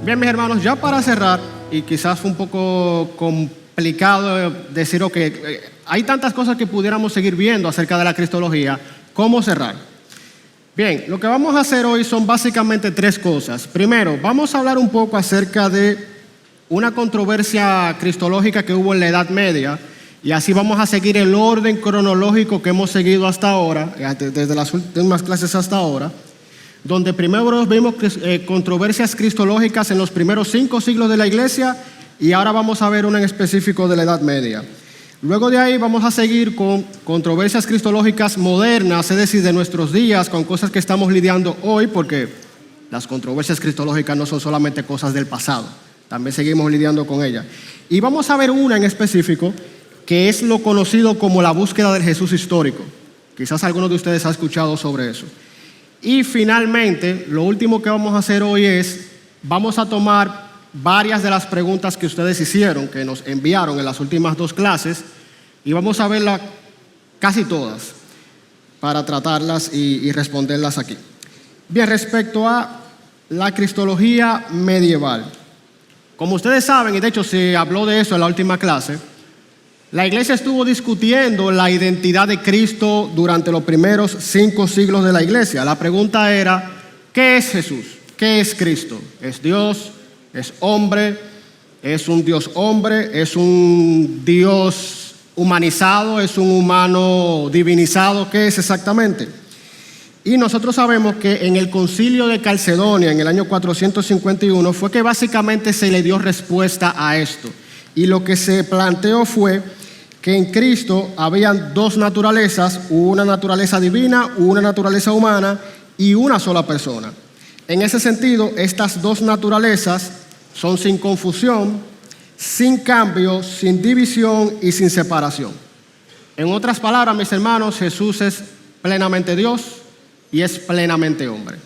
Bien, mis hermanos, ya para cerrar, y quizás fue un poco complicado decir, hay tantas cosas que pudiéramos seguir viendo acerca de la cristología, ¿cómo cerrar? Bien, lo que vamos a hacer hoy son básicamente tres cosas. Primero, vamos a hablar un poco acerca de una controversia cristológica que hubo en la Edad Media, y así vamos a seguir el orden cronológico que hemos seguido hasta ahora, desde las últimas clases hasta ahora, donde primero vimos controversias cristológicas en los primeros 5 siglos de la Iglesia, y ahora vamos a ver una en específico de la Edad Media. Luego de ahí vamos a seguir con controversias cristológicas modernas, es decir, de nuestros días, con cosas que estamos lidiando hoy, porque las controversias cristológicas no son solamente cosas del pasado, también seguimos lidiando con ellas. Y vamos a ver una en específico, que es lo conocido como la búsqueda del Jesús histórico. Quizás algunos de ustedes han escuchado sobre eso. Y finalmente, lo último que vamos a hacer hoy es, vamos a tomar varias de las preguntas que ustedes hicieron, que nos enviaron en las últimas 2 clases, y vamos a verlas casi todas para tratarlas y responderlas aquí. Bien, respecto a la cristología medieval, como ustedes saben, y de hecho se habló de eso en la última clase, la Iglesia estuvo discutiendo la identidad de Cristo durante los primeros 5 siglos de la Iglesia. La pregunta era, ¿qué es Jesús? ¿Qué es Cristo? ¿Es Dios? ¿Es hombre? ¿Es un Dios hombre? ¿Es un Dios humanizado? ¿Es un humano divinizado? ¿Qué es exactamente? Y nosotros sabemos que en el concilio de Calcedonia, en el año 451, fue que básicamente se le dio respuesta a esto. Y lo que se planteó fue que en Cristo habían 2 naturalezas, una naturaleza divina, una naturaleza humana y una sola persona. En ese sentido, estas 2 naturalezas son sin confusión, sin cambio, sin división y sin separación. En otras palabras, mis hermanos, Jesús es plenamente Dios y es plenamente hombre.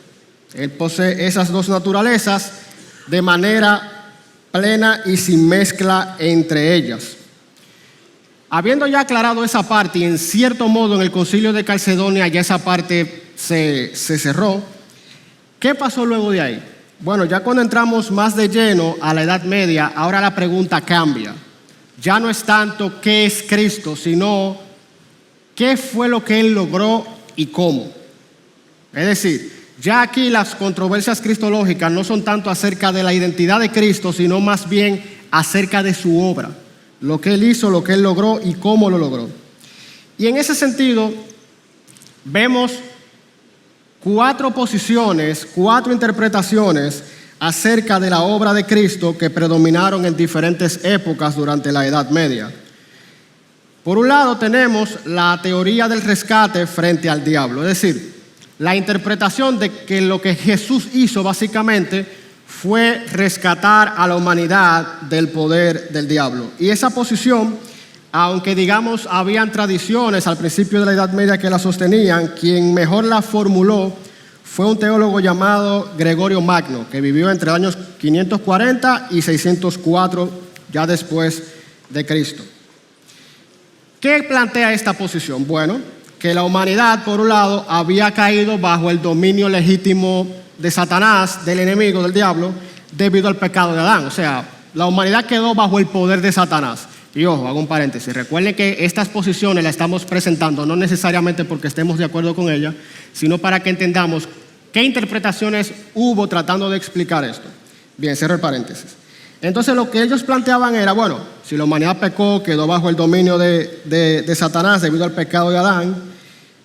Él posee esas 2 naturalezas de manera plena y sin mezcla entre ellas. Habiendo ya aclarado esa parte, y en cierto modo en el concilio de Calcedonia ya esa parte se cerró, ¿qué pasó luego de ahí? Bueno, ya cuando entramos más de lleno a la Edad Media, ahora la pregunta cambia. Ya no es tanto qué es Cristo, sino qué fue lo que Él logró y cómo. Es decir, ya aquí las controversias cristológicas no son tanto acerca de la identidad de Cristo, sino más bien acerca de su obra. Lo que Él hizo, lo que Él logró y cómo lo logró. Y en ese sentido, vemos 4 posiciones, 4 interpretaciones acerca de la obra de Cristo que predominaron en diferentes épocas durante la Edad Media. Por un lado tenemos la teoría del rescate frente al diablo, es decir, la interpretación de que lo que Jesús hizo básicamente fue rescatar a la humanidad del poder del diablo. Y esa posición, aunque digamos habían tradiciones al principio de la Edad Media que la sostenían, quien mejor la formuló fue un teólogo llamado Gregorio Magno, que vivió entre los años 540 y 604 ya después de Cristo. ¿Qué plantea esta posición? Bueno, que la humanidad, por un lado, había caído bajo el dominio legítimo de Satanás, del enemigo, del diablo, debido al pecado de Adán. O sea, la humanidad quedó bajo el poder de Satanás. Y ojo, hago un paréntesis. Recuerden que estas posiciones las estamos presentando no necesariamente porque estemos de acuerdo con ellas, sino para que entendamos qué interpretaciones hubo tratando de explicar esto. Bien, cierro el paréntesis. Entonces lo que ellos planteaban era, bueno, si la humanidad pecó, quedó bajo el dominio de Satanás debido al pecado de Adán,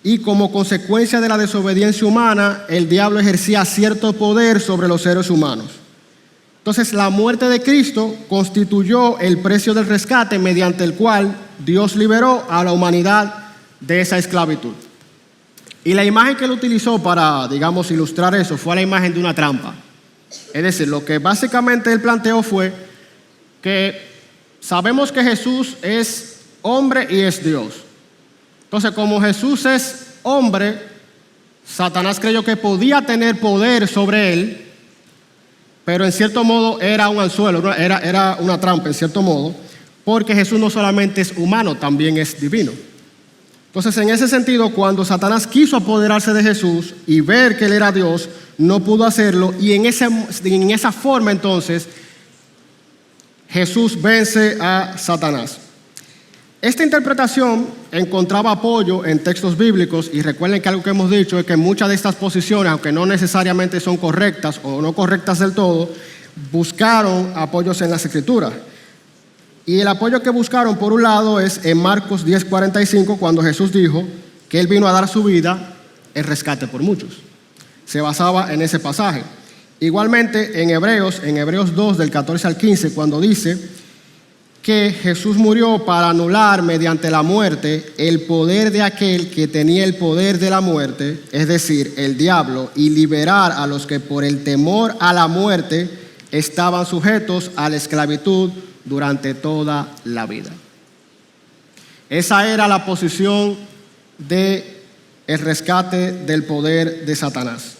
y como consecuencia de la desobediencia humana, el diablo ejercía cierto poder sobre los seres humanos. Entonces, la muerte de Cristo constituyó el precio del rescate mediante el cual Dios liberó a la humanidad de esa esclavitud. Y la imagen que él utilizó para, digamos, ilustrar eso fue la imagen de una trampa. Es decir, lo que básicamente él planteó fue que sabemos que Jesús es hombre y es Dios. Entonces, como Jesús es hombre, Satanás creyó que podía tener poder sobre él, pero en cierto modo era un anzuelo, era una trampa en cierto modo, porque Jesús no solamente es humano, también es divino. Entonces, en ese sentido, cuando Satanás quiso apoderarse de Jesús y ver que él era Dios, no pudo hacerlo, y en esa forma entonces Jesús vence a Satanás. Esta interpretación encontraba apoyo en textos bíblicos, y recuerden que algo que hemos dicho es que muchas de estas posiciones, aunque no necesariamente son correctas o no correctas del todo, buscaron apoyos en las Escrituras. Y el apoyo que buscaron, por un lado, es en Marcos 10:45, cuando Jesús dijo que Él vino a dar su vida en rescate por muchos. Se basaba en ese pasaje. Igualmente en Hebreos 2, del 14 al 15, cuando dice que Jesús murió para anular mediante la muerte el poder de aquel que tenía el poder de la muerte, es decir, el diablo, y liberar a los que por el temor a la muerte estaban sujetos a la esclavitud durante toda la vida. Esa era la posición del rescate del poder de Satanás.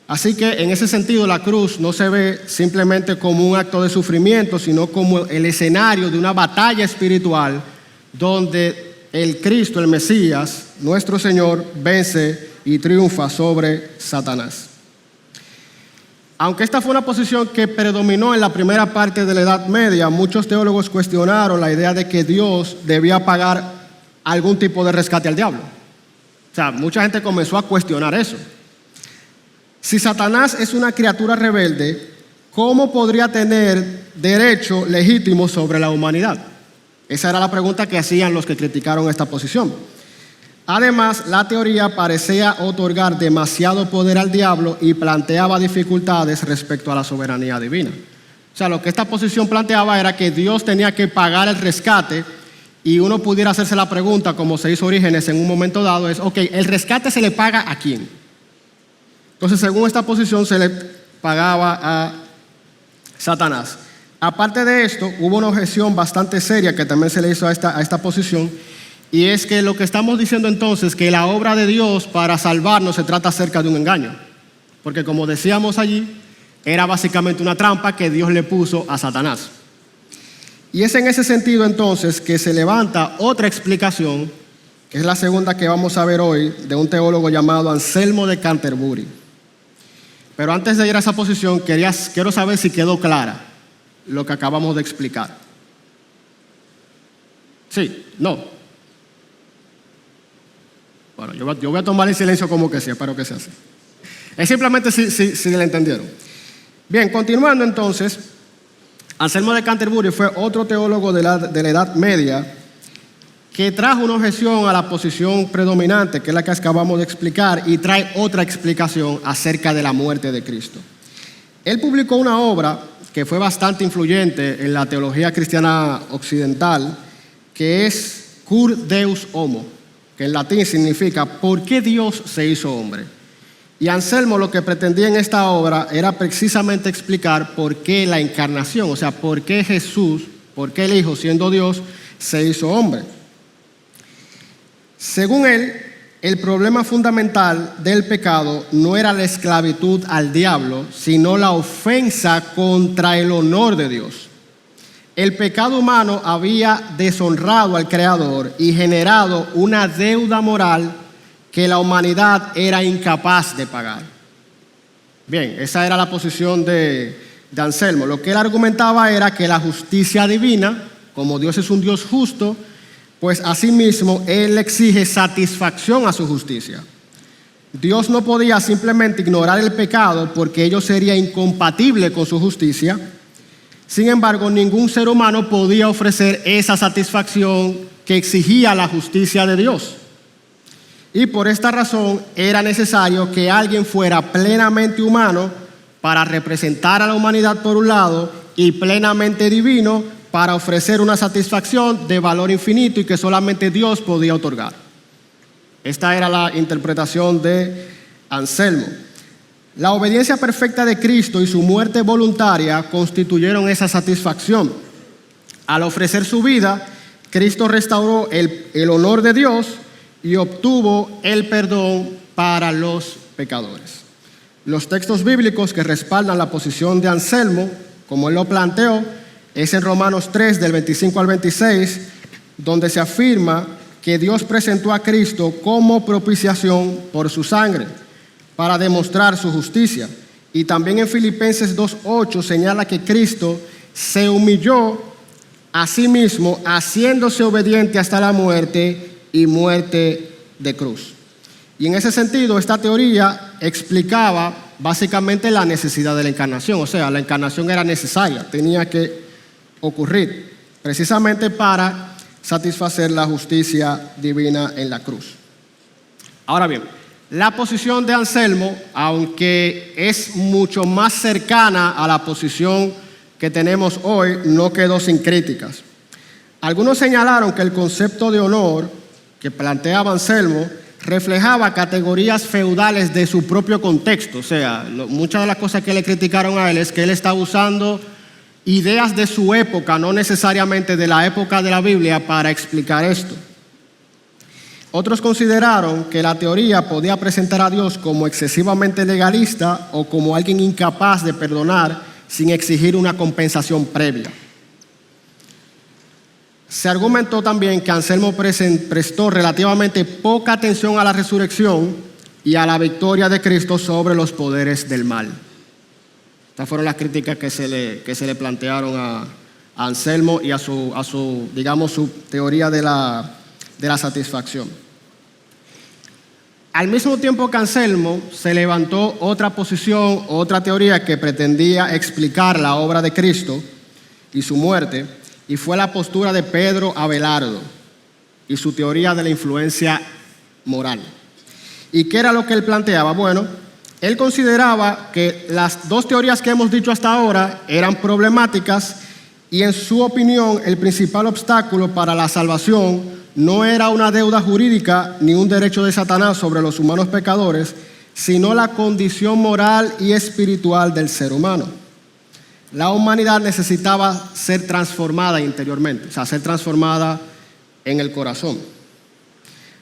Así que en ese sentido la cruz no se ve simplemente como un acto de sufrimiento, sino como el escenario de una batalla espiritual donde el Cristo, el Mesías, nuestro Señor, vence y triunfa sobre Satanás. Aunque esta fue una posición que predominó en la primera parte de la Edad Media, muchos teólogos cuestionaron la idea de que Dios debía pagar algún tipo de rescate al diablo. O sea, mucha gente comenzó a cuestionar eso. Si Satanás es una criatura rebelde, ¿cómo podría tener derecho legítimo sobre la humanidad? Esa era la pregunta que hacían los que criticaron esta posición. Además, la teoría parecía otorgar demasiado poder al diablo y planteaba dificultades respecto a la soberanía divina. O sea, lo que esta posición planteaba era que Dios tenía que pagar el rescate, y uno pudiera hacerse la pregunta, como se hizo Orígenes en un momento dado, es, ok, ¿el rescate se le paga a quién? Entonces, según esta posición, se le pagaba a Satanás. Aparte de esto, hubo una objeción bastante seria que también se le hizo a esta posición, y es que lo que estamos diciendo entonces, que la obra de Dios para salvarnos se trata acerca de un engaño. Porque como decíamos allí, era básicamente una trampa que Dios le puso a Satanás. Y es en ese sentido entonces que se levanta otra explicación, que es la segunda que vamos a ver hoy, de un teólogo llamado Anselmo de Canterbury. Pero antes de ir a esa posición, quiero saber si quedó clara lo que acabamos de explicar. ¿Sí? ¿No? Bueno, yo voy a tomar el silencio como que sí, espero que sea así. Es simplemente si le entendieron. Bien, continuando entonces, Anselmo de Canterbury fue otro teólogo de la Edad Media que trajo una objeción a la posición predominante, que es la que acabamos de explicar, y trae otra explicación acerca de la muerte de Cristo. Él publicó una obra que fue bastante influyente en la teología cristiana occidental, que es Cur Deus Homo, que en latín significa ¿por qué Dios se hizo hombre? Y Anselmo lo que pretendía en esta obra era precisamente explicar por qué la encarnación, o sea, por qué Jesús, por qué el Hijo, siendo Dios, se hizo hombre. Según él, el problema fundamental del pecado no era la esclavitud al diablo, sino la ofensa contra el honor de Dios. El pecado humano había deshonrado al Creador y generado una deuda moral que la humanidad era incapaz de pagar. Bien, esa era la posición de Anselmo. Lo que él argumentaba era que la justicia divina, como Dios es un Dios justo, pues asimismo Él exige satisfacción a su justicia. Dios no podía simplemente ignorar el pecado porque ello sería incompatible con su justicia. Sin embargo, ningún ser humano podía ofrecer esa satisfacción que exigía la justicia de Dios. Y por esta razón era necesario que alguien fuera plenamente humano para representar a la humanidad por un lado y plenamente divino para ofrecer una satisfacción de valor infinito y que solamente Dios podía otorgar. Esta era la interpretación de Anselmo. La obediencia perfecta de Cristo y su muerte voluntaria constituyeron esa satisfacción. Al ofrecer su vida, Cristo restauró el honor de Dios y obtuvo el perdón para los pecadores. Los textos bíblicos que respaldan la posición de Anselmo, como él lo planteó, es en Romanos 3, del 25 al 26, donde se afirma que Dios presentó a Cristo como propiciación por su sangre, para demostrar su justicia. Y también en Filipenses 2:8 señala que Cristo se humilló a sí mismo, haciéndose obediente hasta la muerte y muerte de cruz. Y en ese sentido, esta teoría explicaba básicamente la necesidad de la encarnación. O sea, la encarnación era necesaria, tenía que ocurrir, precisamente para satisfacer la justicia divina en la cruz. Ahora bien, la posición de Anselmo, aunque es mucho más cercana a la posición que tenemos hoy, no quedó sin críticas. Algunos señalaron que el concepto de honor que planteaba Anselmo reflejaba categorías feudales de su propio contexto. O sea, muchas de las cosas que le criticaron a él es que él estaba usando ideas de su época, no necesariamente de la época de la Biblia, para explicar esto. Otros consideraron que la teoría podía presentar a Dios como excesivamente legalista o como alguien incapaz de perdonar sin exigir una compensación previa. Se argumentó también que Anselmo prestó relativamente poca atención a la resurrección y a la victoria de Cristo sobre los poderes del mal. Estas fueron las críticas que se le plantearon a Anselmo y a su teoría de la satisfacción. Al mismo tiempo que Anselmo, se levantó otra posición, otra teoría que pretendía explicar la obra de Cristo y su muerte, y fue la postura de Pedro Abelardo y su teoría de la influencia moral. ¿Y qué era lo que él planteaba? Bueno, él consideraba que las dos teorías que hemos dicho hasta ahora eran problemáticas y en su opinión el principal obstáculo para la salvación no era una deuda jurídica ni un derecho de Satanás sobre los humanos pecadores, sino la condición moral y espiritual del ser humano. La humanidad necesitaba ser transformada interiormente, o sea, ser transformada en el corazón.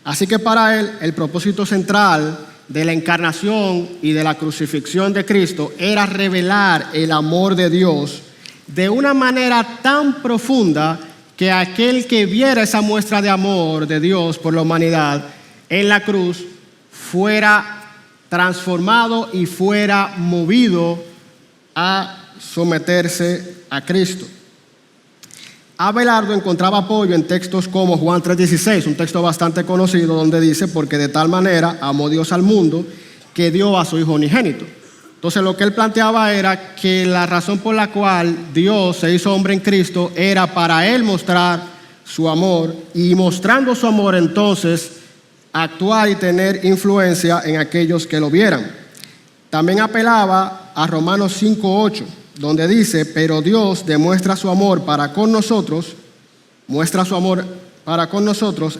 Así que para él, el propósito central de la encarnación y de la crucifixión de Cristo era revelar el amor de Dios de una manera tan profunda que aquel que viera esa muestra de amor de Dios por la humanidad en la cruz fuera transformado y fuera movido a someterse a Cristo. Abelardo encontraba apoyo en textos como Juan 3:16, un texto bastante conocido donde dice: porque de tal manera amó Dios al mundo que dio a su Hijo unigénito. Entonces lo que él planteaba era que la razón por la cual Dios se hizo hombre en Cristo era para él mostrar su amor, y mostrando su amor entonces actuar y tener influencia en aquellos que lo vieran. También apelaba a Romanos 5:8, donde dice: pero Dios demuestra su amor para con nosotros,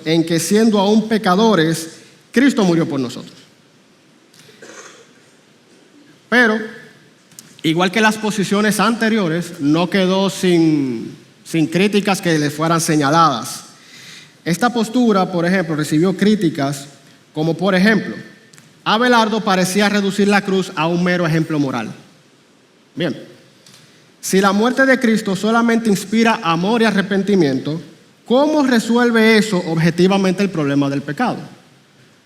en que siendo aún pecadores, Cristo murió por nosotros. Pero, igual que las posiciones anteriores, no quedó sin críticas que le fueran señaladas. Esta postura, por ejemplo, recibió críticas como, por ejemplo, Abelardo parecía reducir la cruz a un mero ejemplo moral. Bien, si la muerte de Cristo solamente inspira amor y arrepentimiento, ¿cómo resuelve eso objetivamente el problema del pecado?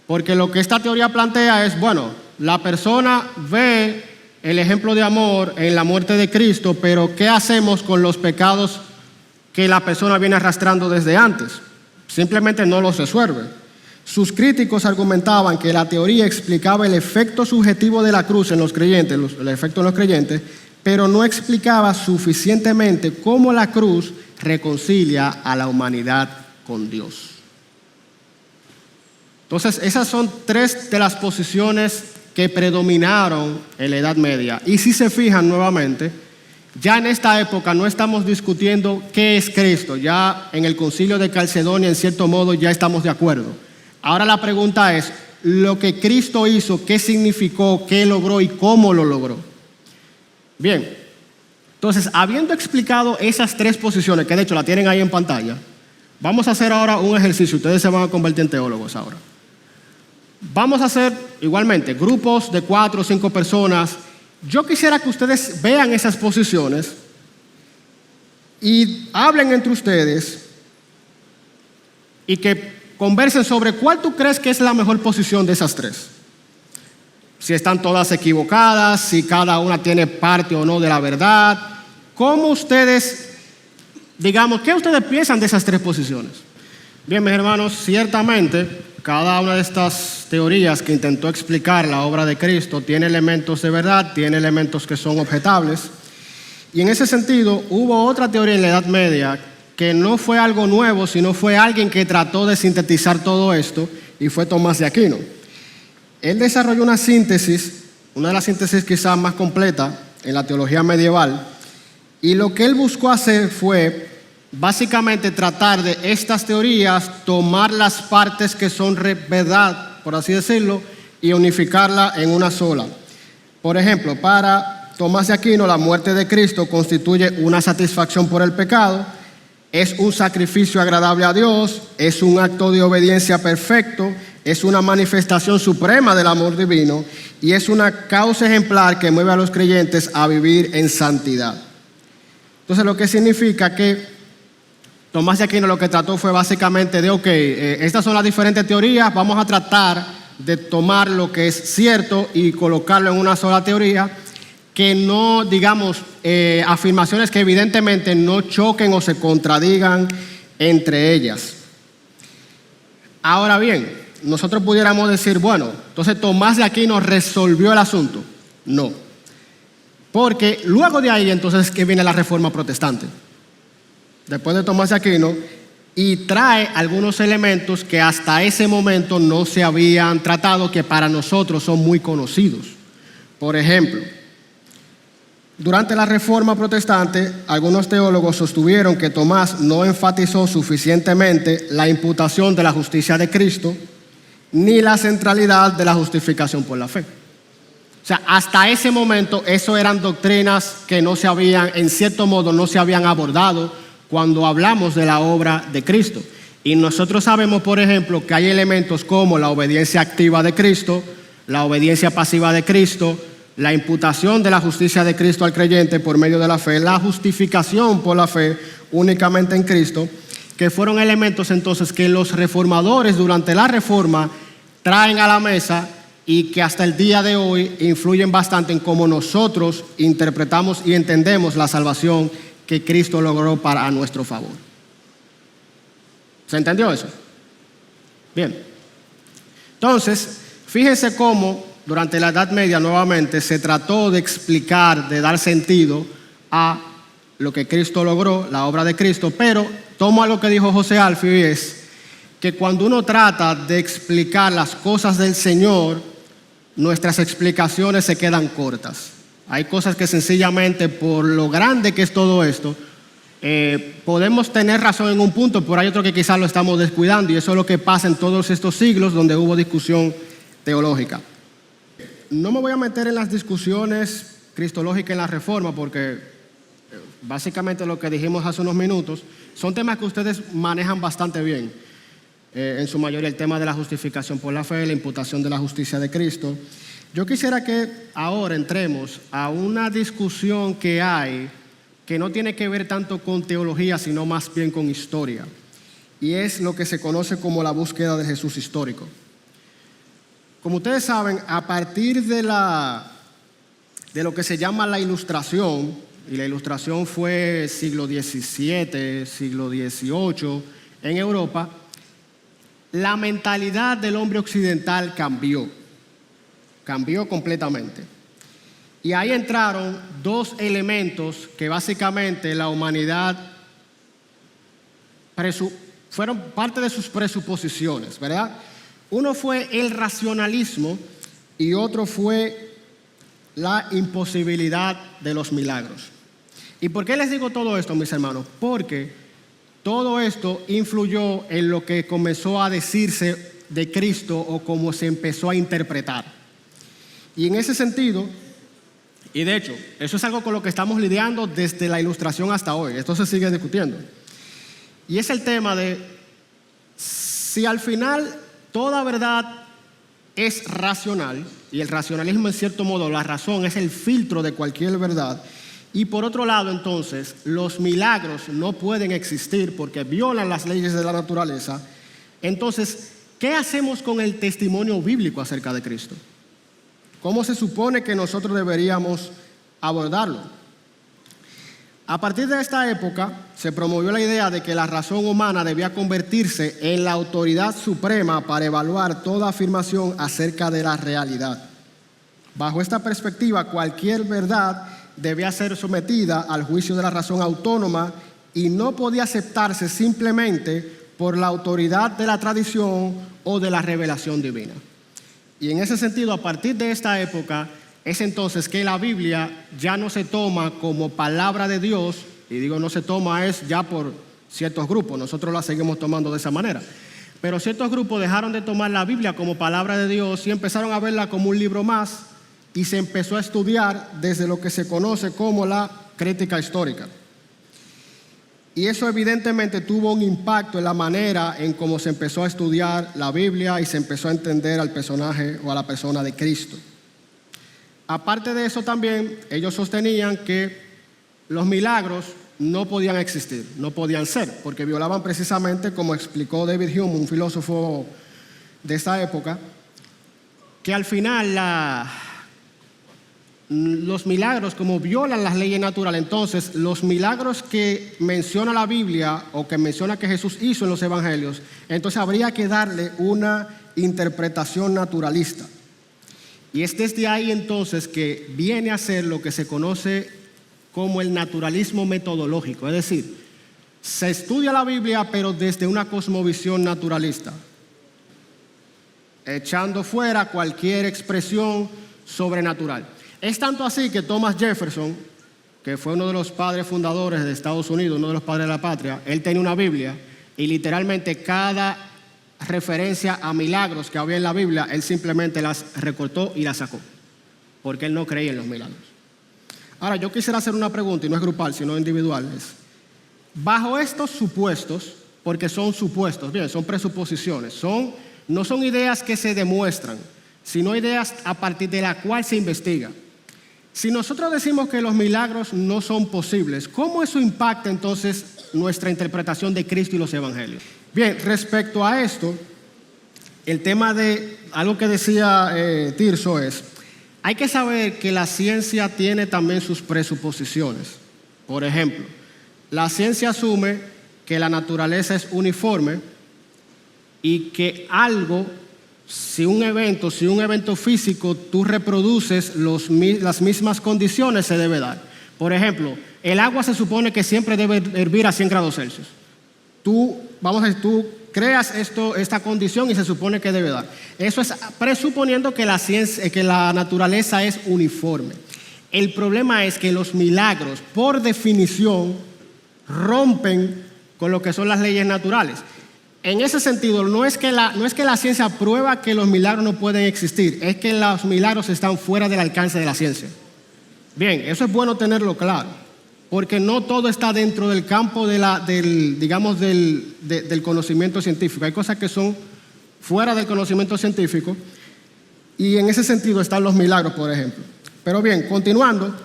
Porque lo que esta teoría plantea es, bueno, la persona ve el ejemplo de amor en la muerte de Cristo, pero ¿qué hacemos con los pecados que la persona viene arrastrando desde antes? Simplemente no los resuelve. Sus críticos argumentaban que la teoría explicaba el efecto subjetivo de la cruz en los creyentes, el efecto en los creyentes, pero no explicaba suficientemente cómo la cruz reconcilia a la humanidad con Dios. Entonces, esas son tres de las posiciones que predominaron en la Edad Media. Y si se fijan nuevamente, ya en esta época no estamos discutiendo qué es Cristo. Ya en el Concilio de Calcedonia, en cierto modo, ya estamos de acuerdo. Ahora la pregunta es, lo que Cristo hizo, ¿qué significó, qué logró y cómo lo logró? Bien, entonces, habiendo explicado esas tres posiciones, que de hecho la tienen ahí en pantalla, vamos a hacer ahora un ejercicio. Ustedes se van a convertir en teólogos ahora. Vamos a hacer igualmente grupos de 4 o 5 personas. Yo quisiera que ustedes vean esas posiciones y hablen entre ustedes y que conversen sobre cuál tú crees que es la mejor posición de esas tres. Si están todas equivocadas, si cada una tiene parte o no de la verdad. ¿Cómo ustedes, digamos, qué ustedes piensan de esas tres posiciones? Bien, mis hermanos, ciertamente cada una de estas teorías que intentó explicar la obra de Cristo tiene elementos de verdad, tiene elementos que son objetables. Y en ese sentido, hubo otra teoría en la Edad Media que no fue algo nuevo, sino fue alguien que trató de sintetizar todo esto, y fue Tomás de Aquino. Él desarrolló una síntesis, una de las síntesis quizás más completas en la teología medieval, y lo que él buscó hacer fue básicamente tratar de estas teorías, tomar las partes que son verdad, por así decirlo, y unificarla en una sola. Por ejemplo, para Tomás de Aquino, la muerte de Cristo constituye una satisfacción por el pecado, es un sacrificio agradable a Dios, es un acto de obediencia perfecto, es una manifestación suprema del amor divino y es una causa ejemplar que mueve a los creyentes a vivir en santidad. Entonces, lo que significa que Tomás de Aquino lo que trató fue básicamente de, estas son las diferentes teorías, vamos a tratar de tomar lo que es cierto y colocarlo en una sola teoría, que no, digamos, afirmaciones que evidentemente no choquen o se contradigan entre ellas. Ahora bien, nosotros pudiéramos decir, bueno, entonces Tomás de Aquino resolvió el asunto. No, porque luego de ahí entonces que viene la Reforma Protestante, después de Tomás de Aquino, y trae algunos elementos que hasta ese momento no se habían tratado, que para nosotros son muy conocidos. Por ejemplo, durante la Reforma Protestante, algunos teólogos sostuvieron que Tomás no enfatizó suficientemente la imputación de la justicia de Cristo, ni la centralidad de la justificación por la fe. O sea, hasta ese momento, eso eran doctrinas que no se habían, en cierto modo, no se habían abordado cuando hablamos de la obra de Cristo. Y nosotros sabemos, por ejemplo, que hay elementos como la obediencia activa de Cristo, la obediencia pasiva de Cristo, la imputación de la justicia de Cristo al creyente por medio de la fe, la justificación por la fe únicamente en Cristo, que fueron elementos entonces que los reformadores durante la Reforma traen a la mesa y que hasta el día de hoy influyen bastante en cómo nosotros interpretamos y entendemos la salvación que Cristo logró a nuestro favor. ¿Se entendió eso? Bien. Entonces, fíjense cómo durante la Edad Media nuevamente se trató de explicar, de dar sentido a lo que Cristo logró, la obra de Cristo, pero tomo algo que dijo José Alfio, y es que cuando uno trata de explicar las cosas del Señor, nuestras explicaciones se quedan cortas. Hay cosas que sencillamente, por lo grande que es todo esto, podemos tener razón en un punto, pero hay otro que quizás lo estamos descuidando, y eso es lo que pasa en todos estos siglos donde hubo discusión teológica. No me voy a meter en las discusiones cristológicas en la Reforma, porque básicamente lo que dijimos hace unos minutos son temas que ustedes manejan bastante bien. En su mayoría el tema de la justificación por la fe, la imputación de la justicia de Cristo. Yo quisiera que ahora entremos a una discusión que hay que no tiene que ver tanto con teología, sino más bien con historia. Y es lo que se conoce como la búsqueda de Jesús histórico. Como ustedes saben, a partir de lo que se llama la Ilustración, y la Ilustración fue siglo XVII, siglo XVIII en Europa, la mentalidad del hombre occidental cambió completamente. Y ahí entraron dos elementos que básicamente la humanidad fueron parte de sus presuposiciones, ¿verdad? Uno fue el racionalismo y otro fue la imposibilidad de los milagros. ¿Y por qué les digo todo esto, mis hermanos? Porque todo esto influyó en lo que comenzó a decirse de Cristo o cómo se empezó a interpretar. Y en ese sentido, y de hecho, eso es algo con lo que estamos lidiando desde la Ilustración hasta hoy. Esto se sigue discutiendo. Y es el tema de si al final toda verdad es racional, y el racionalismo en cierto modo, la razón es el filtro de cualquier verdad, y por otro lado entonces los milagros no pueden existir porque violan las leyes de la naturaleza. Entonces, ¿qué hacemos con el testimonio bíblico acerca de Cristo? ¿Cómo se supone que nosotros deberíamos abordarlo? A partir de esta época se promovió la idea de que la razón humana debía convertirse en la autoridad suprema para evaluar toda afirmación acerca de la realidad. Bajo esta perspectiva, cualquier verdad debía ser sometida al juicio de la razón autónoma y no podía aceptarse simplemente por la autoridad de la tradición o de la revelación divina. Y en ese sentido, a partir de esta época, es entonces que la Biblia ya no se toma como palabra de Dios, y digo no se toma es ya por ciertos grupos, nosotros la seguimos tomando de esa manera, pero ciertos grupos dejaron de tomar la Biblia como palabra de Dios y empezaron a verla como un libro más, y se empezó a estudiar desde lo que se conoce como la crítica histórica. Y eso evidentemente tuvo un impacto en la manera en cómo se empezó a estudiar la Biblia y se empezó a entender al personaje o a la persona de Cristo. Aparte de eso también, ellos sostenían que los milagros no podían existir, no podían ser, porque violaban precisamente, como explicó David Hume, un filósofo de esta época, que al final los milagros, como violan las leyes naturales, entonces los milagros que menciona la Biblia o que menciona que Jesús hizo en los evangelios, entonces habría que darle una interpretación naturalista. Y es desde ahí entonces que viene a ser lo que se conoce como el naturalismo metodológico, es decir, se estudia la Biblia pero desde una cosmovisión naturalista, echando fuera cualquier expresión sobrenatural. Es tanto así que Thomas Jefferson, que fue uno de los padres fundadores de Estados Unidos, uno de los padres de la patria, él tenía una Biblia y literalmente cada referencia a milagros que había en la Biblia, él simplemente las recortó y las sacó, porque él no creía en los milagros. Ahora, yo quisiera hacer una pregunta, y no es grupal, sino individual. Bajo estos supuestos, porque son supuestos, bien, son presuposiciones, no son ideas que se demuestran, sino ideas a partir de la cual se investiga. Si nosotros decimos que los milagros no son posibles, ¿cómo eso impacta entonces nuestra interpretación de Cristo y los evangelios? Bien, respecto a esto, el tema de algo que decía Tirso es, hay que saber que la ciencia tiene también sus presuposiciones. Por ejemplo, la ciencia asume que la naturaleza es uniforme y que algo, si un evento físico, tú reproduces las mismas condiciones, se debe dar. Por ejemplo, el agua se supone que siempre debe hervir a 100 grados Celsius. Tú creas esta condición y se supone que debe dar. Eso es presuponiendo que la naturaleza es uniforme. El problema es que los milagros, por definición, rompen con lo que son las leyes naturales. En ese sentido, no es que la ciencia prueba que los milagros no pueden existir, es que los milagros están fuera del alcance de la ciencia. Bien, eso es bueno tenerlo claro, porque no todo está dentro del campo del conocimiento científico. Hay cosas que son fuera del conocimiento científico y en ese sentido están los milagros, por ejemplo. Pero bien, continuando,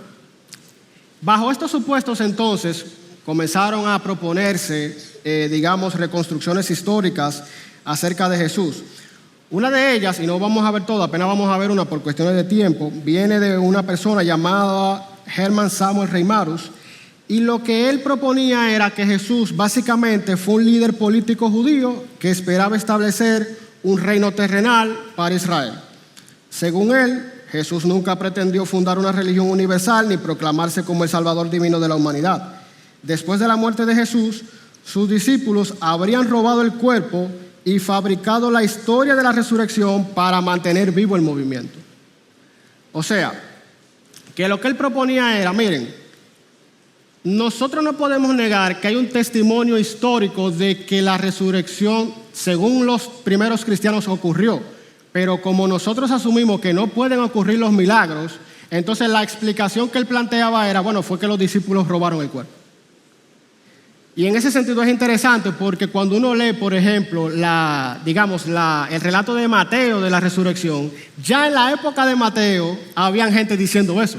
bajo estos supuestos entonces comenzaron a proponerse reconstrucciones históricas acerca de Jesús. Una de ellas, y no vamos a ver toda, apenas vamos a ver una por cuestiones de tiempo, viene de una persona llamada Hermann Samuel Reimarus, y lo que él proponía era que Jesús básicamente fue un líder político judío que esperaba establecer un reino terrenal para Israel. Según él, Jesús nunca pretendió fundar una religión universal ni proclamarse como el Salvador divino de la humanidad. Después de la muerte de Jesús, sus discípulos habrían robado el cuerpo y fabricado la historia de la resurrección para mantener vivo el movimiento. O sea, que lo que él proponía era, miren, nosotros no podemos negar que hay un testimonio histórico de que la resurrección, según los primeros cristianos, ocurrió, pero como nosotros asumimos que no pueden ocurrir los milagros, entonces la explicación que él planteaba era, fue que los discípulos robaron el cuerpo. Y en ese sentido es interesante porque cuando uno lee, por ejemplo, el relato de Mateo de la resurrección, ya en la época de Mateo habían gente diciendo eso,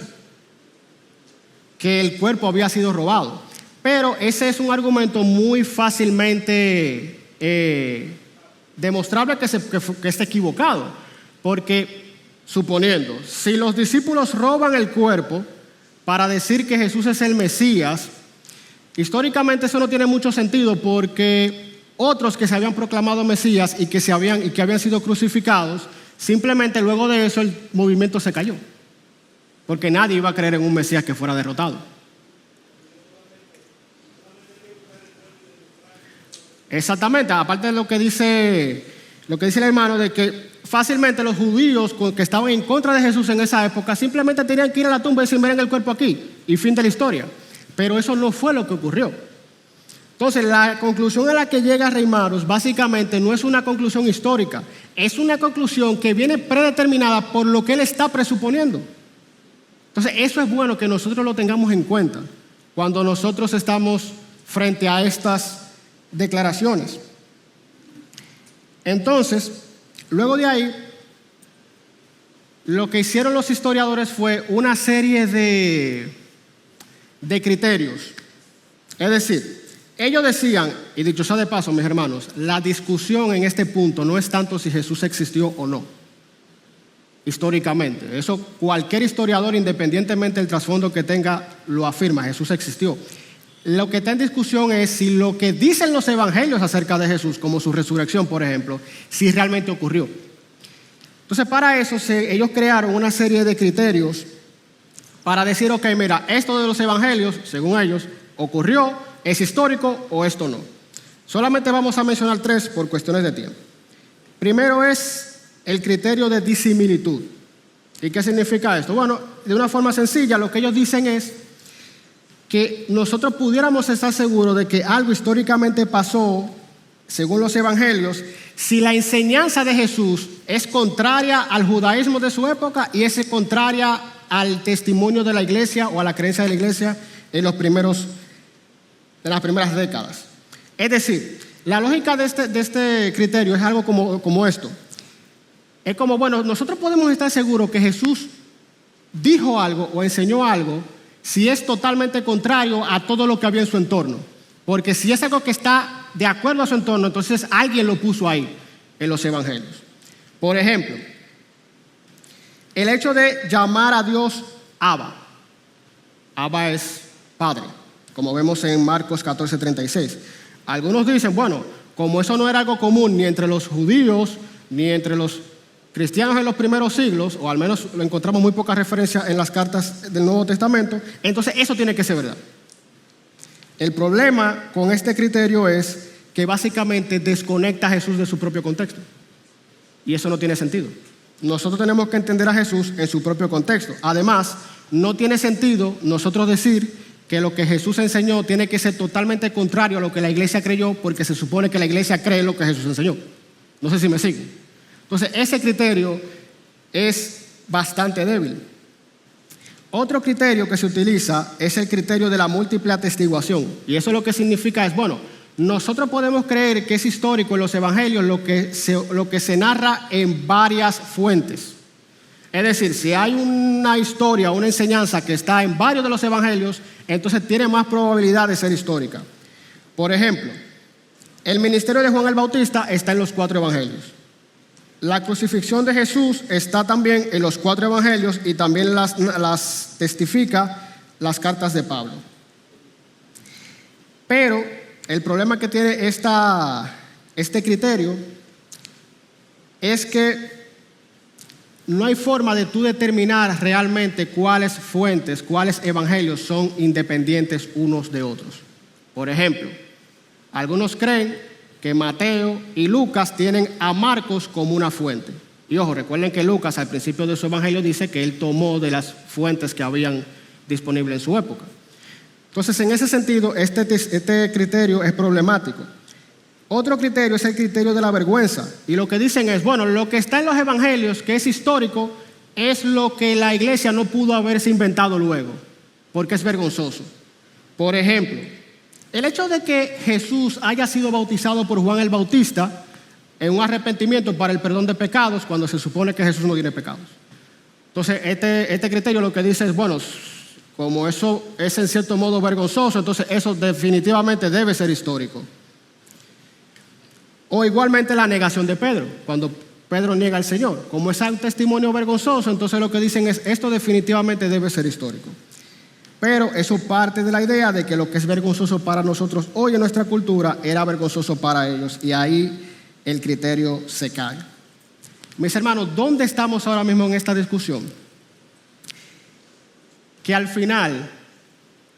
que el cuerpo había sido robado. Pero ese es un argumento muy fácilmente demostrable que está equivocado. Porque, suponiendo, si los discípulos roban el cuerpo para decir que Jesús es el Mesías, históricamente eso no tiene mucho sentido, porque otros que se habían proclamado Mesías y que habían sido crucificados, simplemente luego de eso el movimiento se cayó, porque nadie iba a creer en un Mesías que fuera derrotado. Exactamente, aparte de lo que dice el hermano, de que fácilmente los judíos que estaban en contra de Jesús en esa época simplemente tenían que ir a la tumba y decir: miren el cuerpo aquí, y fin de la historia. Pero eso no fue lo que ocurrió. Entonces, la conclusión a la que llega Reimarus básicamente no es una conclusión histórica, es una conclusión que viene predeterminada por lo que él está presuponiendo. Entonces, eso es bueno que nosotros lo tengamos en cuenta cuando nosotros estamos frente a estas declaraciones. Entonces, luego de ahí, lo que hicieron los historiadores fue una serie de criterios. Es decir, ellos decían, y dicho sea de paso, mis hermanos, la discusión en este punto no es tanto si Jesús existió o no, históricamente. Eso cualquier historiador, independientemente del trasfondo que tenga, lo afirma: Jesús existió. Lo que está en discusión es si lo que dicen los evangelios acerca de Jesús, como su resurrección, por ejemplo, si realmente ocurrió. Entonces, para eso ellos crearon una serie de criterios para decir: ok, mira, esto de los evangelios, según ellos, ocurrió, es histórico o esto no. Solamente vamos a mencionar 3 por cuestiones de tiempo. Primero es el criterio de disimilitud. ¿Y qué significa esto? Bueno, de una forma sencilla, lo que ellos dicen es que nosotros pudiéramos estar seguros de que algo históricamente pasó, según los evangelios, si la enseñanza de Jesús es contraria al judaísmo de su época y es contraria al testimonio de la iglesia o a la creencia de la iglesia en las primeras décadas. Es decir, la lógica de este criterio es algo como esto. Es como, bueno, nosotros podemos estar seguros que Jesús dijo algo o enseñó algo si es totalmente contrario a todo lo que había en su entorno. Porque si es algo que está de acuerdo a su entorno, entonces alguien lo puso ahí en los evangelios. Por ejemplo, el hecho de llamar a Dios Abba. Abba es Padre, como vemos en Marcos 14:36. Algunos dicen, bueno, como eso no era algo común ni entre los judíos ni entre los cristianos en los primeros siglos, o al menos lo encontramos muy pocas referencias en las cartas del Nuevo Testamento, entonces eso tiene que ser verdad. El problema con este criterio es que básicamente desconecta a Jesús de su propio contexto. Y eso no tiene sentido. Nosotros tenemos que entender a Jesús en su propio contexto. Además, no tiene sentido nosotros decir que lo que Jesús enseñó tiene que ser totalmente contrario a lo que la iglesia creyó, porque se supone que la iglesia cree lo que Jesús enseñó. No sé si me siguen. Entonces, ese criterio es bastante débil. Otro criterio que se utiliza es el criterio de la múltiple atestiguación. Y eso lo que significa es, bueno, nosotros podemos creer que es histórico en los evangelios lo que se narra en varias fuentes. Es decir, si hay una historia, una enseñanza que está en varios de los evangelios, entonces tiene más probabilidad de ser histórica. Por ejemplo, el ministerio de Juan el Bautista está en los 4 evangelios. La crucifixión de Jesús está también en los 4 evangelios y también las testifica las cartas de Pablo. Pero el problema que tiene este criterio es que no hay forma de tú determinar realmente cuáles fuentes, cuáles evangelios son independientes unos de otros. Por ejemplo, algunos creen que Mateo y Lucas tienen a Marcos como una fuente. Y ojo, recuerden que Lucas al principio de su evangelio dice que él tomó de las fuentes que habían disponibles en su época. Entonces, en ese sentido, este criterio es problemático. Otro criterio es el criterio de la vergüenza. Y lo que dicen es, bueno, lo que está en los evangelios, que es histórico, es lo que la iglesia no pudo haberse inventado luego, porque es vergonzoso. Por ejemplo, el hecho de que Jesús haya sido bautizado por Juan el Bautista en un arrepentimiento para el perdón de pecados, cuando se supone que Jesús no tiene pecados. Entonces, este criterio lo que dice es, bueno, como eso es en cierto modo vergonzoso, entonces eso definitivamente debe ser histórico. O igualmente la negación de Pedro, cuando Pedro niega al Señor. Como es un testimonio vergonzoso, entonces lo que dicen es, esto definitivamente debe ser histórico. Pero eso parte de la idea de que lo que es vergonzoso para nosotros hoy en nuestra cultura era vergonzoso para ellos, y ahí el criterio se cae. Mis hermanos, ¿dónde estamos ahora mismo en esta discusión? Que al final,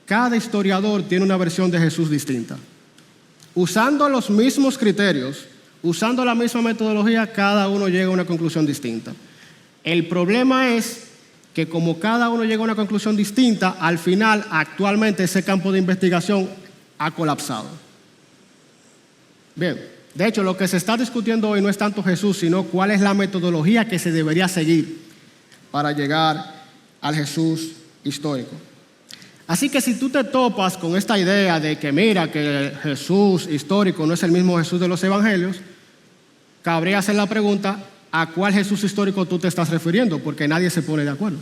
cada historiador tiene una versión de Jesús distinta. Usando los mismos criterios, usando la misma metodología, cada uno llega a una conclusión distinta. El problema es que como cada uno llega a una conclusión distinta, al final, actualmente, ese campo de investigación ha colapsado. Bien, de hecho, lo que se está discutiendo hoy no es tanto Jesús, sino cuál es la metodología que se debería seguir para llegar al Jesús histórico. Así que si tú te topas con esta idea de que mira, que el Jesús histórico no es el mismo Jesús de los evangelios, cabría hacer la pregunta, ¿a cuál Jesús histórico tú te estás refiriendo? Porque nadie se pone de acuerdo.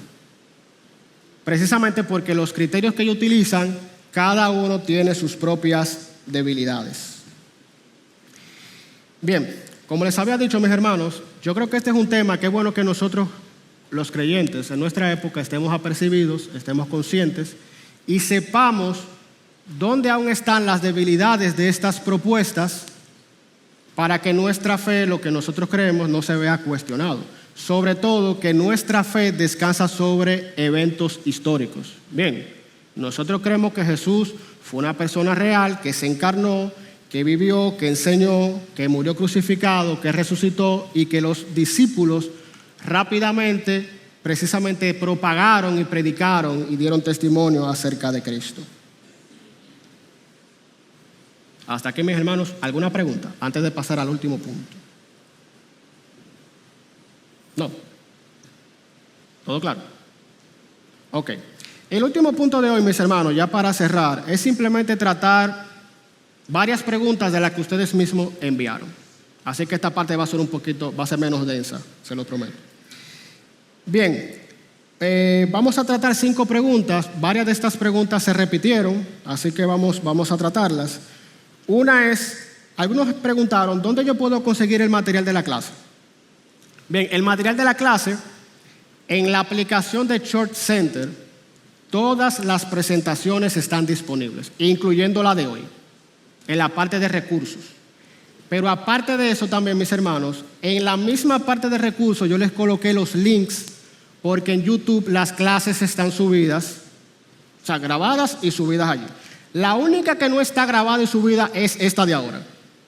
Precisamente porque los criterios que ellos utilizan, cada uno tiene sus propias debilidades. Bien, como les había dicho, mis hermanos, yo creo que este es un tema que es bueno que nosotros, los creyentes, en nuestra época estemos apercibidos, estemos conscientes y sepamos dónde aún están las debilidades de estas propuestas para que nuestra fe, lo que nosotros creemos, no se vea cuestionado. Sobre todo que nuestra fe descansa sobre eventos históricos. Bien, nosotros creemos que Jesús fue una persona real, que se encarnó, que vivió, que enseñó, que murió crucificado, que resucitó y que los discípulos rápidamente precisamente propagaron y predicaron y dieron testimonio acerca de Cristo. Hasta aquí, mis hermanos, ¿alguna pregunta antes de pasar al último punto? No. ¿Todo claro? Ok. El último punto de hoy, mis hermanos, ya para cerrar, es simplemente tratar varias preguntas de las que ustedes mismos enviaron. Así que esta parte va a ser menos densa, se lo prometo. Bien, vamos a tratar 5 preguntas. Varias de estas preguntas se repitieron, así que vamos a tratarlas. Una es, algunos preguntaron, ¿dónde yo puedo conseguir el material de la clase? Bien, el material de la clase, en la aplicación de Church Center, todas las presentaciones están disponibles, incluyendo la de hoy, en la parte de recursos. Pero aparte de eso también, mis hermanos, en la misma parte de recursos yo les coloqué los links, porque en YouTube las clases están subidas, o sea, grabadas y subidas allí. La única que no está grabada y subida es esta de ahora,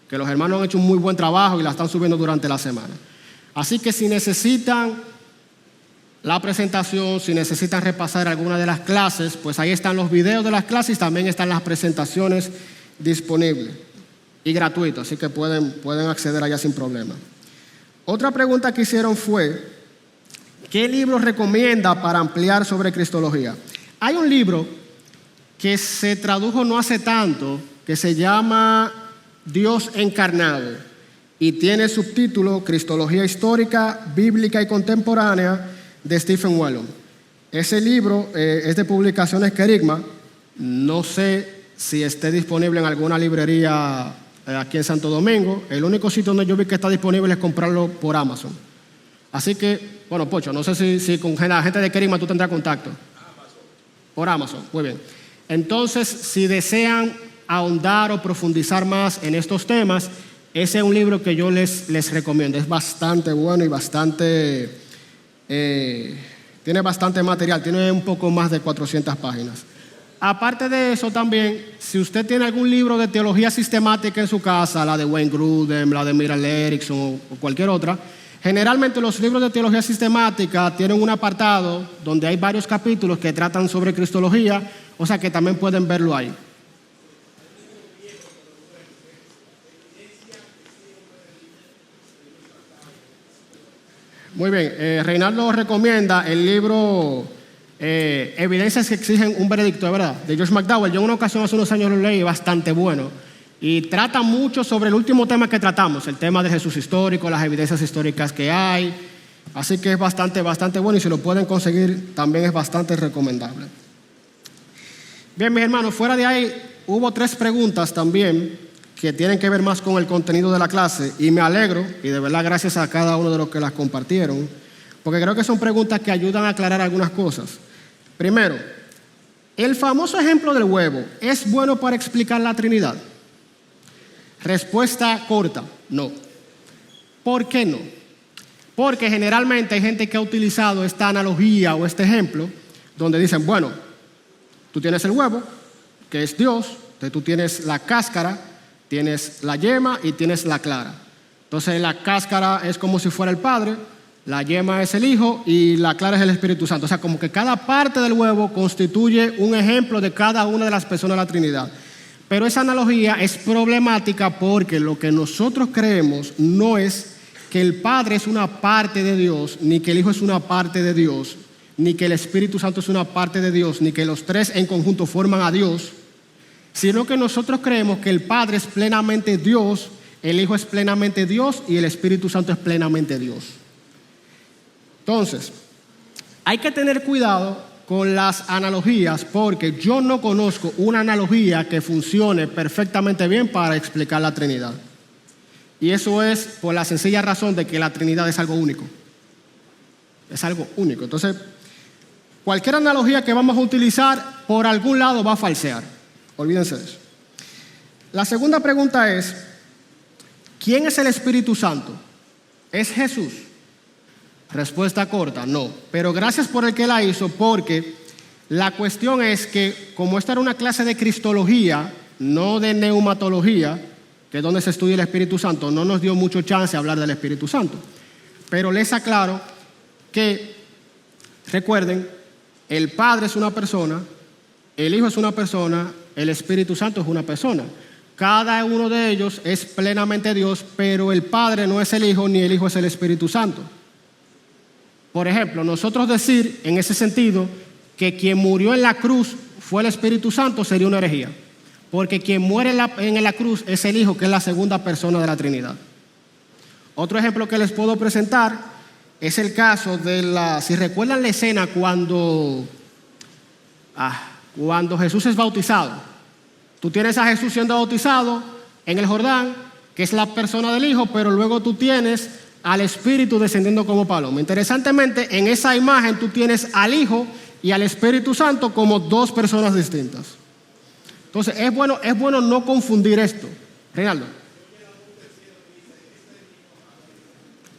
que los hermanos han hecho un muy buen trabajo y la están subiendo durante la semana. Así que si necesitan la presentación, si necesitan repasar alguna de las clases, pues ahí están los videos de las clases, también están las presentaciones disponibles y gratuitas, así que pueden acceder allá sin problema. Otra pregunta que hicieron fue, ¿qué libro recomienda para ampliar sobre cristología? Hay un libro que se tradujo no hace tanto, que se llama Dios encarnado y tiene subtítulo Cristología histórica, bíblica y contemporánea de Stephen Wellum. Ese libro es de Publicaciones Querigma. No sé si esté disponible en alguna librería aquí en Santo Domingo. El único sitio donde yo vi que está disponible es comprarlo por Amazon. Así que, bueno, Pocho, no sé si con la gente de Querigma tú tendrás contacto. Por Amazon, muy bien. Entonces, si desean ahondar o profundizar más en estos temas, ese es un libro que yo les recomiendo. Es bastante bueno y tiene bastante material, tiene un poco más de 400 páginas. Aparte de eso también, si usted tiene algún libro de teología sistemática en su casa, la de Wayne Grudem, la de Miral Erickson o cualquier otra, generalmente los libros de teología sistemática tienen un apartado donde hay varios capítulos que tratan sobre cristología, o sea que también pueden verlo ahí. Muy bien, Reinaldo recomienda el libro Evidencias que exigen un veredicto, ¿verdad?, de George McDowell. Yo en una ocasión hace unos años lo leí, bastante bueno. Y trata mucho sobre el último tema que tratamos, el tema de Jesús histórico, las evidencias históricas que hay. Así que es bastante bueno y si lo pueden conseguir también es bastante recomendable. Bien, mis hermanos, fuera de ahí hubo 3 preguntas también que tienen que ver más con el contenido de la clase, y me alegro, y de verdad gracias a cada uno de los que las compartieron, porque creo que son preguntas que ayudan a aclarar algunas cosas. Primero, el famoso ejemplo del huevo, ¿es bueno para explicar la Trinidad? Respuesta corta, no. ¿Por qué no? Porque generalmente hay gente que ha utilizado esta analogía o este ejemplo, donde dicen, bueno, tú tienes el huevo, que es Dios, entonces tú tienes la cáscara, tienes la yema y tienes la clara. Entonces la cáscara es como si fuera el Padre, la yema es el Hijo y la clara es el Espíritu Santo. O sea, como que cada parte del huevo constituye un ejemplo de cada una de las personas de la Trinidad. Pero esa analogía es problemática porque lo que nosotros creemos no es que el Padre es una parte de Dios, ni que el Hijo es una parte de Dios, ni que el Espíritu Santo es una parte de Dios, ni que los tres en conjunto forman a Dios, sino que nosotros creemos que el Padre es plenamente Dios, el Hijo es plenamente Dios y el Espíritu Santo es plenamente Dios. Entonces, hay que tener cuidado con las analogías porque yo no conozco una analogía que funcione perfectamente bien para explicar la Trinidad. Y eso es por la sencilla razón de que la Trinidad es algo único. Es algo único. Entonces, cualquier analogía que vamos a utilizar, por algún lado va a falsear. Olvídense de eso. La segunda pregunta es, ¿quién es el Espíritu Santo? ¿Es Jesús? Respuesta corta, no. Pero gracias por el que la hizo, porque la cuestión es que, como esta era una clase de cristología, no de neumatología, que es donde se estudia el Espíritu Santo, no nos dio mucho chance de hablar del Espíritu Santo. Pero les aclaro que, recuerden, el Padre es una persona, el Hijo es una persona, el Espíritu Santo es una persona. Cada uno de ellos es plenamente Dios, pero el Padre no es el Hijo, ni el Hijo es el Espíritu Santo. Por ejemplo, nosotros decir en ese sentido que quien murió en la cruz fue el Espíritu Santo sería una herejía. Porque quien muere en la cruz es el Hijo, que es la segunda persona de la Trinidad. Otro ejemplo que les puedo presentar es el caso de si recuerdan la escena cuando Jesús es bautizado. Tú tienes a Jesús siendo bautizado en el Jordán, que es la persona del Hijo, pero luego tú tienes al Espíritu descendiendo como paloma. Interesantemente, en esa imagen tú tienes al Hijo y al Espíritu Santo como dos personas distintas. Entonces, es bueno no confundir esto. Reinaldo.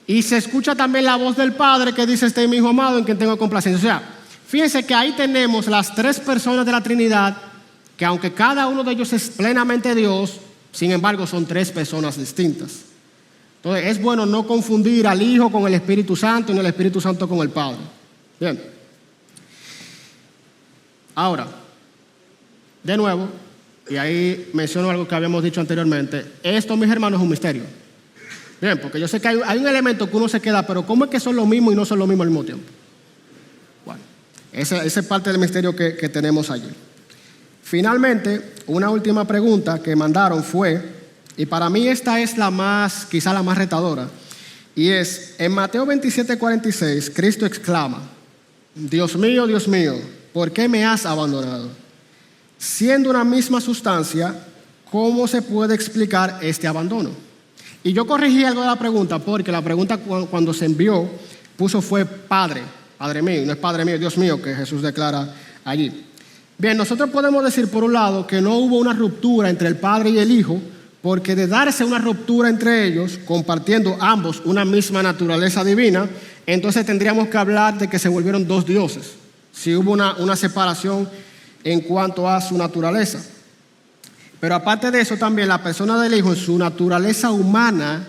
Y se escucha también la voz del Padre que dice, este es mi Hijo amado en quien tengo complacencia. O sea, fíjense que ahí tenemos las tres personas de la Trinidad, que aunque cada uno de ellos es plenamente Dios, sin embargo son tres personas distintas. Entonces, es bueno no confundir al Hijo con el Espíritu Santo y el Espíritu Santo con el Padre. Bien. Ahora, de nuevo, y ahí menciono algo que habíamos dicho anteriormente, esto, mis hermanos, es un misterio. Bien, porque yo sé que hay un elemento que uno se queda, pero ¿cómo es que son lo mismo y no son lo mismo al mismo tiempo? Bueno, esa es parte del misterio que tenemos allí. Finalmente, una última pregunta que mandaron fue, y para mí esta es quizá la más retadora, y es, en Mateo 27:46, Cristo exclama, Dios mío, ¿por qué me has abandonado? Siendo una misma sustancia, ¿cómo se puede explicar este abandono? Y yo corregí algo de la pregunta, porque la pregunta cuando se envió, fue Padre mío, no es Padre mío, Dios mío, que Jesús declara allí. Bien, nosotros podemos decir por un lado que no hubo una ruptura entre el Padre y el Hijo, porque de darse una ruptura entre ellos, compartiendo ambos una misma naturaleza divina, entonces tendríamos que hablar de que se volvieron dos dioses, si hubo una separación en cuanto a su naturaleza. Pero aparte de eso también la persona del Hijo en su naturaleza humana,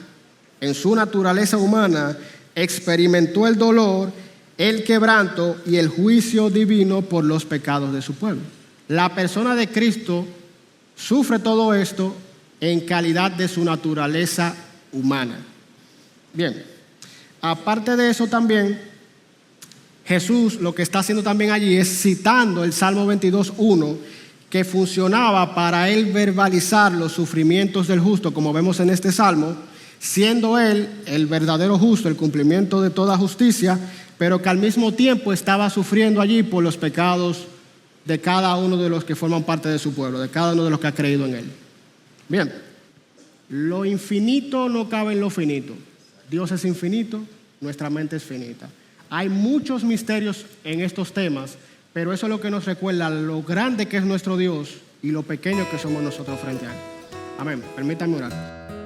experimentó el dolor, el quebranto y el juicio divino por los pecados de su pueblo. La persona de Cristo sufre todo esto en calidad de su naturaleza humana. Bien, aparte de eso también, Jesús lo que está haciendo también allí es citando el Salmo 22:1, que funcionaba para él verbalizar los sufrimientos del justo, como vemos en este Salmo, siendo él el verdadero justo, el cumplimiento de toda justicia, pero que al mismo tiempo estaba sufriendo allí por los pecados de cada uno de los que forman parte de su pueblo, de cada uno de los que ha creído en él. Bien, Lo infinito no cabe en lo finito. Dios es infinito, nuestra mente es finita. Hay muchos misterios en estos temas, pero eso es lo que nos recuerda lo grande que es nuestro Dios y lo pequeño que somos nosotros frente a Él. Amén. Permítanme orar.